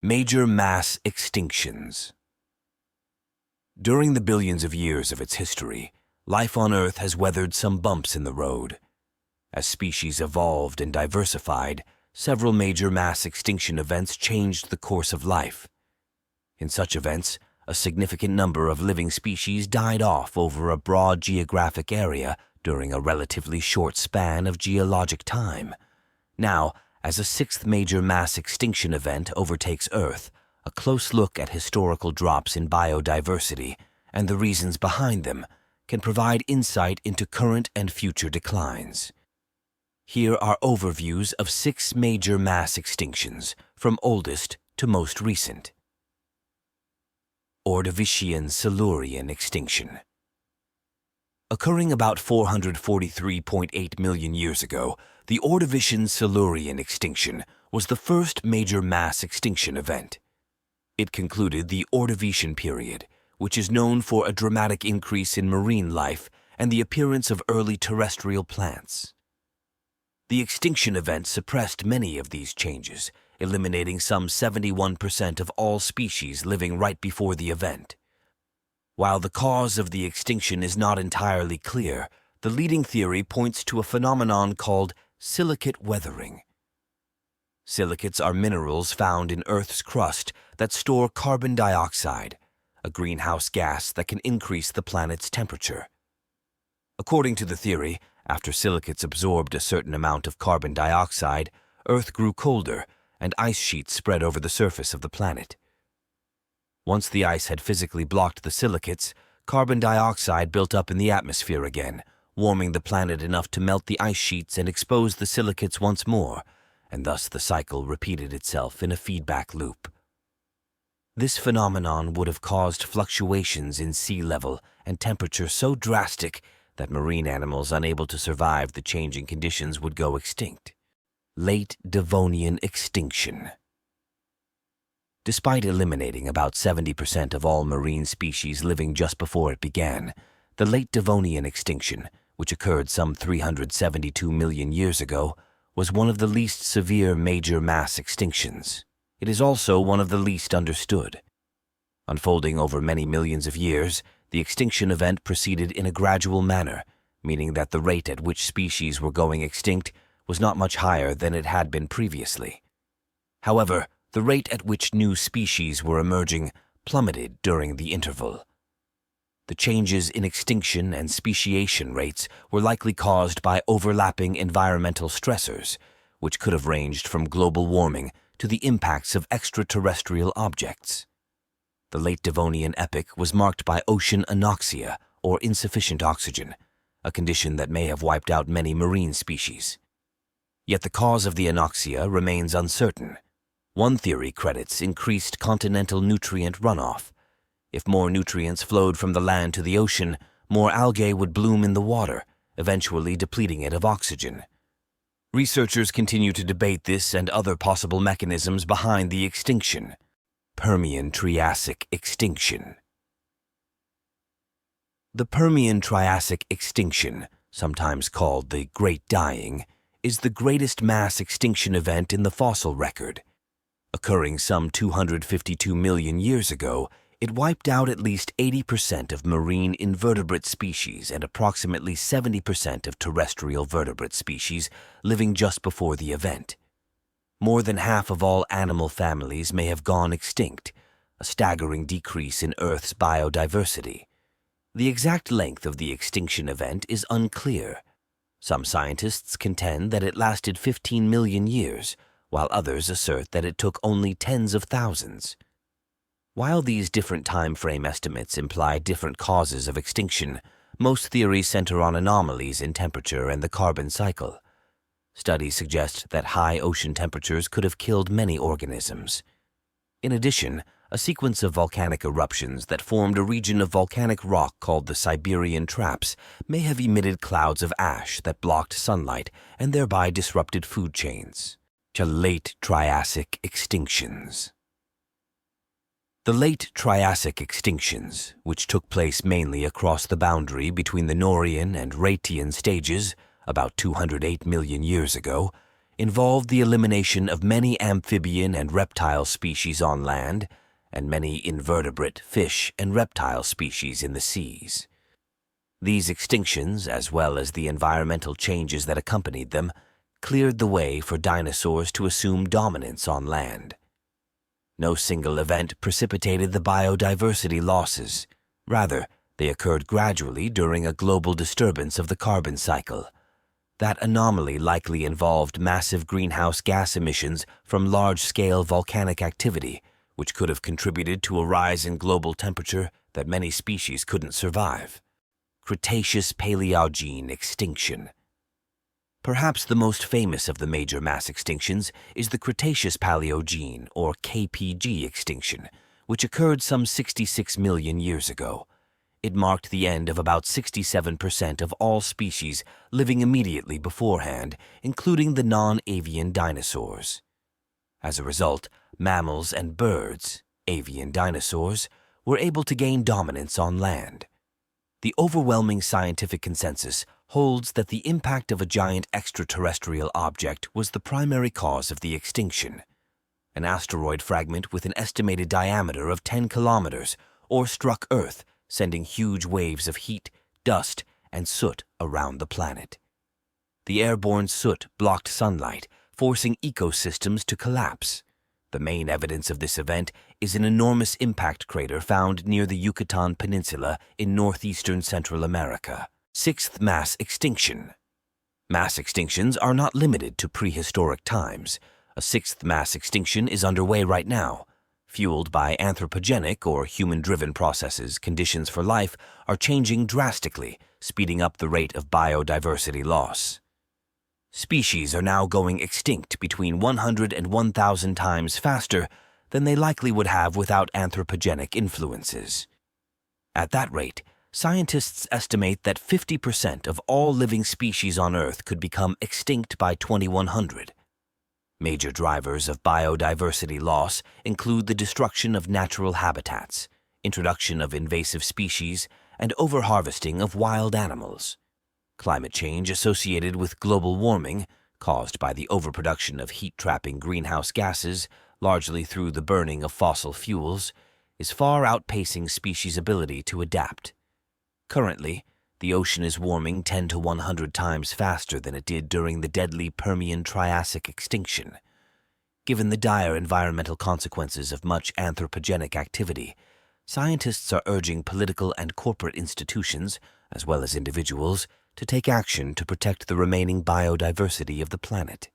Major mass extinctions. During the billions of years of its history, life on Earth has weathered some bumps in the road. As species evolved and diversified, several major mass extinction events changed the course of life. In such events, a significant number of living species died off over a broad geographic area during a relatively short span of geologic time. Now, as a sixth major mass extinction event overtakes Earth, a close look at historical drops in biodiversity and the reasons behind them can provide insight into current and future declines. Here are overviews of 6 major mass extinctions, from oldest to most recent. Ordovician-Silurian extinction. Occurring about 443.8 million years ago, the Ordovician-Silurian extinction was the first major mass extinction event. It concluded the Ordovician Period, which is known for a dramatic increase in marine life and the appearance of early terrestrial plants. The extinction event suppressed many of these changes, eliminating some 71% of all species living right before the event. While the cause of the extinction is not entirely clear, the leading theory points to a phenomenon called silicate weathering. Silicates are minerals found in Earth's crust that store carbon dioxide, a greenhouse gas that can increase the planet's temperature. According to the theory, after silicates absorbed a certain amount of carbon dioxide, Earth grew colder and ice sheets spread over the surface of the planet. Once the ice had physically blocked the silicates, carbon dioxide built up in the atmosphere again, warming the planet enough to melt the ice sheets and expose the silicates once more, and thus the cycle repeated itself in a feedback loop. This phenomenon would have caused fluctuations in sea level and temperature so drastic that marine animals unable to survive the changing conditions would go extinct. Late Devonian extinction. Despite eliminating about 70% of all marine species living just before it began, the late Devonian extinction, which occurred some 372 million years ago, was one of the least severe major mass extinctions. It is also one of the least understood. Unfolding over many millions of years, the extinction event proceeded in a gradual manner, meaning that the rate at which species were going extinct was not much higher than it had been previously. However, the rate at which new species were emerging plummeted during the interval. The changes in extinction and speciation rates were likely caused by overlapping environmental stressors, which could have ranged from global warming to the impacts of extraterrestrial objects. The late Devonian epoch was marked by ocean anoxia, or insufficient oxygen, a condition that may have wiped out many marine species. Yet the cause of the anoxia remains uncertain. One theory credits increased continental nutrient runoff. If more nutrients flowed from the land to the ocean, more algae would bloom in the water, eventually depleting it of oxygen. Researchers continue to debate this and other possible mechanisms behind the extinction. Permian-Triassic extinction. The Permian-Triassic extinction, sometimes called the Great Dying, is the greatest mass extinction event in the fossil record. Occurring some 252 million years ago, it wiped out at least 80% of marine invertebrate species and approximately 70% of terrestrial vertebrate species living just before the event. More than half of all animal families may have gone extinct, a staggering decrease in Earth's biodiversity. The exact length of the extinction event is unclear. Some scientists contend that it lasted 15 million years, while others assert that it took only tens of thousands. While these different time frame estimates imply different causes of extinction, most theories center on anomalies in temperature and the carbon cycle. Studies suggest that high ocean temperatures could have killed many organisms. In addition, a sequence of volcanic eruptions that formed a region of volcanic rock called the Siberian Traps may have emitted clouds of ash that blocked sunlight and thereby disrupted food chains. To late Triassic extinctions. The late Triassic extinctions, which took place mainly across the boundary between the Nourian and Rhaetian stages, about 208 million years ago, involved the elimination of many amphibian and reptile species on land and many invertebrate fish and reptile species in the seas. These extinctions, as well as the environmental changes that accompanied them, cleared the way for dinosaurs to assume dominance on land. No single event precipitated the biodiversity losses. Rather, they occurred gradually during a global disturbance of the carbon cycle. That anomaly likely involved massive greenhouse gas emissions from large-scale volcanic activity, which could have contributed to a rise in global temperature that many species couldn't survive. Cretaceous-Paleogene extinction. Perhaps the most famous of the major mass extinctions is the Cretaceous-Paleogene, or KPG extinction, which occurred some 66 million years ago. It marked the end of about 67% of all species living immediately beforehand, including the non-avian dinosaurs. As a result, mammals and birds, avian dinosaurs, were able to gain dominance on land. The overwhelming scientific consensus holds that the impact of a giant extraterrestrial object was the primary cause of the extinction. An asteroid fragment with an estimated diameter of 10 kilometers struck Earth, sending huge waves of heat, dust, and soot around the planet. The airborne soot blocked sunlight, forcing ecosystems to collapse. The main evidence of this event is an enormous impact crater found near the Yucatan Peninsula in northeastern Central America. Sixth mass extinction. Mass extinctions are not limited to prehistoric times. A sixth mass extinction is underway right now. Fueled by anthropogenic or human-driven processes, conditions for life are changing drastically, speeding up the rate of biodiversity loss. Species are now going extinct between 100 and 1,000 times faster than they likely would have without anthropogenic influences. At that rate, scientists estimate that 50% of all living species on Earth could become extinct by 2100. Major drivers of biodiversity loss include the destruction of natural habitats, introduction of invasive species, and overharvesting of wild animals. Climate change associated with global warming, caused by the overproduction of heat-trapping greenhouse gases, largely through the burning of fossil fuels, is far outpacing species' ability to adapt. Currently, the ocean is warming 10 to 100 times faster than it did during the deadly Permian-Triassic extinction. Given the dire environmental consequences of much anthropogenic activity, scientists are urging political and corporate institutions, as well as individuals, to take action to protect the remaining biodiversity of the planet.